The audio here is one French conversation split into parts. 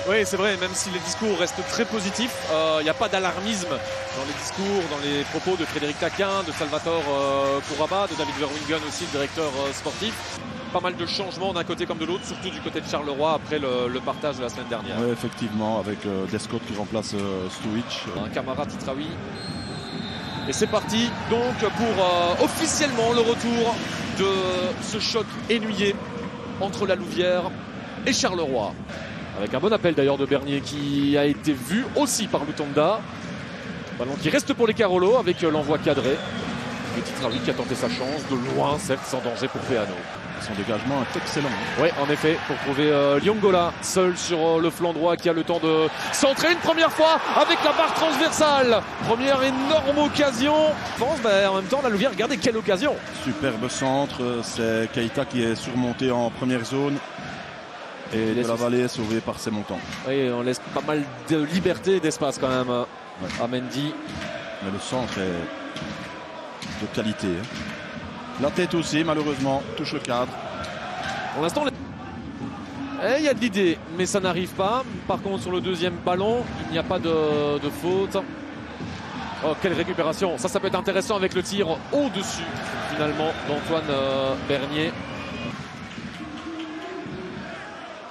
Oui, c'est vrai, même si les discours restent très positifs, il n'y a pas d'alarmisme dans les discours, dans les propos de Frédéric Taquin, de Salvatore Couraba, de David Verwingen aussi, le directeur sportif. Pas mal de changements d'un côté comme de l'autre, surtout du côté de Charleroi après le partage de la semaine dernière. Oui, effectivement, avec Descott qui remplace Stuic. Un camarade Titraoui. Et c'est parti donc pour officiellement le retour de ce choc ennuyé entre la Louvière et Charleroi. Avec un bon appel d'ailleurs de Bernier qui a été vu aussi par Lutonda. Ballon qui reste pour les Carolos avec l'envoi cadré. Le Titraoui qui a tenté sa chance de loin, certes sans danger pour Peano. Son dégagement est excellent. Oui, en effet, pour trouver Liongola seul sur le flanc droit qui a le temps de centrer une première fois avec la barre transversale. Première énorme occasion. Je pense, en même temps, la Louvière, regardez quelle occasion. Superbe centre, c'est Keita qui est surmonté en première zone. Et de la vallée est sauvé par ses montants. Oui, on laisse pas mal de liberté et d'espace quand même à Mendy. Mais le centre est de qualité. La tête aussi, malheureusement, touche le cadre. Pour l'instant, il y a de l'idée, mais ça n'arrive pas. Par contre, sur le deuxième ballon, il n'y a pas de faute. Oh, quelle récupération. Ça peut être intéressant avec le tir au-dessus, finalement, d'Antoine Bernier.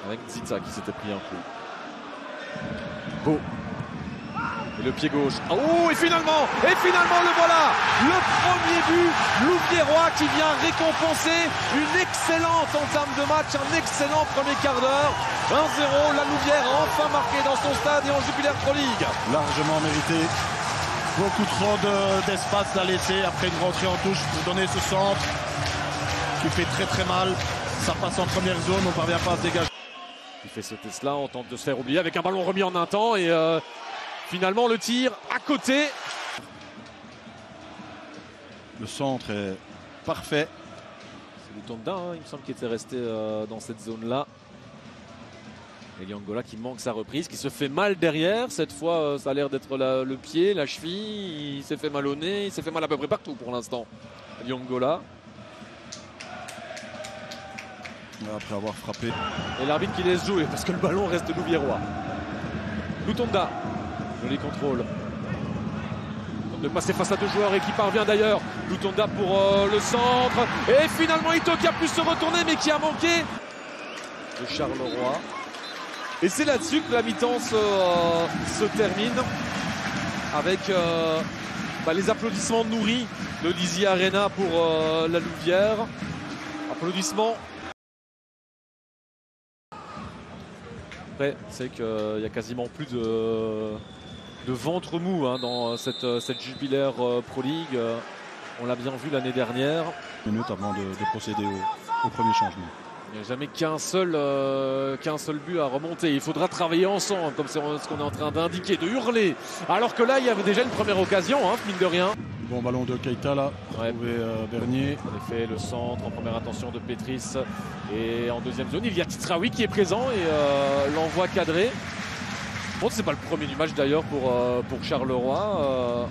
Avec Zita qui s'était pris un coup. Beau. Et le pied gauche. Oh, et finalement le voilà. Le premier but louviérois qui vient récompenser une excellente entame de match, un excellent premier quart d'heure. 1-0, la Louvière a enfin marqué dans son stade et en Jupiler Pro League. Largement mérité. Beaucoup trop d'espace à laisser après une rentrée en touche pour donner ce centre qui fait très très mal. Ça passe en première zone, on ne parvient pas à se dégager. Il fait sauter cela, on tente de se faire oublier avec un ballon remis en un temps et finalement le tir à côté. Le centre est parfait. C'est Lutonda, il me semble qu'il était resté dans cette zone-là. Et Liongola qui manque sa reprise, qui se fait mal derrière. Cette fois, ça a l'air d'être le pied, la cheville. Il s'est fait mal au nez, il s'est fait mal à peu près partout pour l'instant. Liongola. Après avoir frappé. Et l'arbitre qui laisse jouer parce que le ballon reste louviérois. Lutonda, joli contrôle. De passer face à deux joueurs et qui parvient d'ailleurs. Lutonda pour le centre. Et finalement Ito qui a pu se retourner mais qui a manqué. De Charleroi. Et c'est là-dessus que la mi-temps se termine. Avec les applaudissements nourris de Lizzie Arena pour la Louvière. Applaudissements. Après, c'est qu'il y a quasiment plus de ventre mou dans cette Jupiler Pro League. On l'a bien vu l'année dernière. Minutes avant de procéder au premier changement. Il n'y a jamais qu'un seul but à remonter. Il faudra travailler ensemble, comme c'est ce qu'on est en train d'indiquer, de hurler. Alors que là, il y avait déjà une première occasion, mine de rien. Bon ballon de Keita là, trouvé Bernier. En effet, le centre en première intention de Petris. Et en deuxième zone, il y a Titraoui qui est présent et l'envoi cadré. Bon, c'est pas le premier du match d'ailleurs pour Charleroi.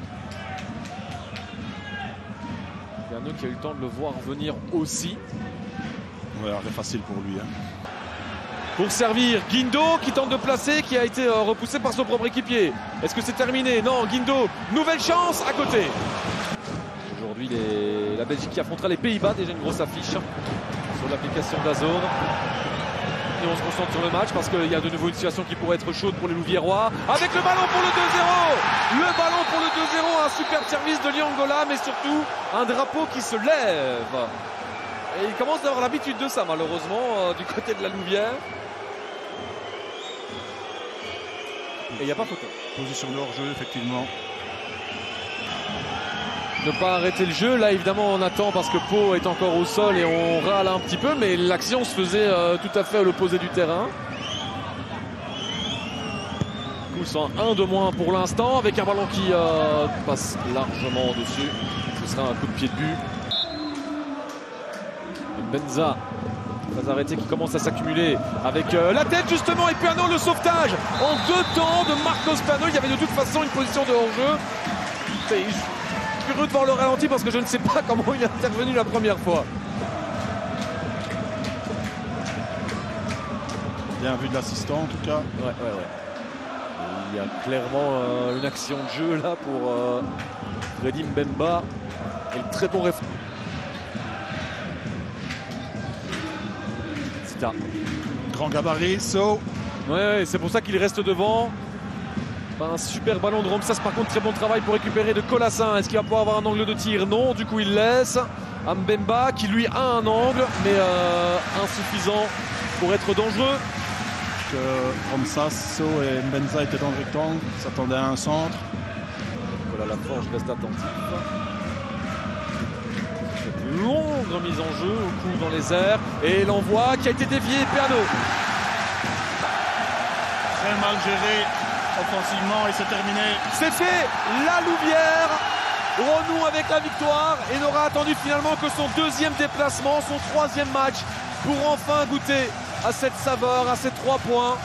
Peano qui a eu le temps de le voir venir aussi. Ouais, arrêt facile pour lui. Pour servir, Guindo qui tente de placer, qui a été repoussé par son propre équipier. Est-ce que c'est terminé? Non, Guindo, nouvelle chance à côté. Aujourd'hui, la Belgique qui affrontera les Pays-Bas, déjà une grosse affiche sur l'application d'Azone. Et on se concentre sur le match parce qu'il y a de nouveau une situation qui pourrait être chaude pour les Louviérois. Avec le ballon pour le 2-0. Le ballon pour le 2-0, un superbe service de Liongola, mais surtout un drapeau qui se lève. Et il commence d'avoir l'habitude de ça, malheureusement, du côté de la Louvière. Et il n'y a pas photo. Position de hors-jeu, effectivement. Ne pas arrêter le jeu. Là, évidemment, on attend parce que Pau est encore au sol et on râle un petit peu. Mais l'action se faisait tout à fait à l'opposé du terrain. Coup, un de moins pour l'instant, avec un ballon qui passe largement au-dessus. Ce sera un coup de pied de but. Benza, très arrêté, qui commence à s'accumuler avec la tête justement, et Peano, le sauvetage en deux temps de Marcos Peano. Il y avait de toute façon une position de hors-jeu. Je suis curieux de voir le ralenti parce que je ne sais pas comment il est intervenu la première fois. Bien vu de l'assistant en tout cas. Ouais. Il y a clairement une action de jeu là pour Freddy Mbemba. Et le très bon réflexe. Zita. Grand gabarit, So. Ouais, c'est pour ça qu'il reste devant. Un super ballon de Romsas, par contre très bon travail pour récupérer de Colassin. Est-ce qu'il va pouvoir avoir un angle de tir? Non, du coup il laisse à Mbemba qui lui a un angle mais insuffisant pour être dangereux. Que Romsas, So et Mbenza étaient dans le rectangle, s'attendaient à un centre. Voilà, la Forge reste attentive. Cette longue remise en jeu au coup dans les airs et l'envoi qui a été dévié. Peano. Très mal géré offensivement et c'est terminé. C'est fait. La Louvière renoue avec la victoire et n'aura attendu finalement que son deuxième déplacement, son troisième match pour enfin goûter à cette saveur, à ces 3 points.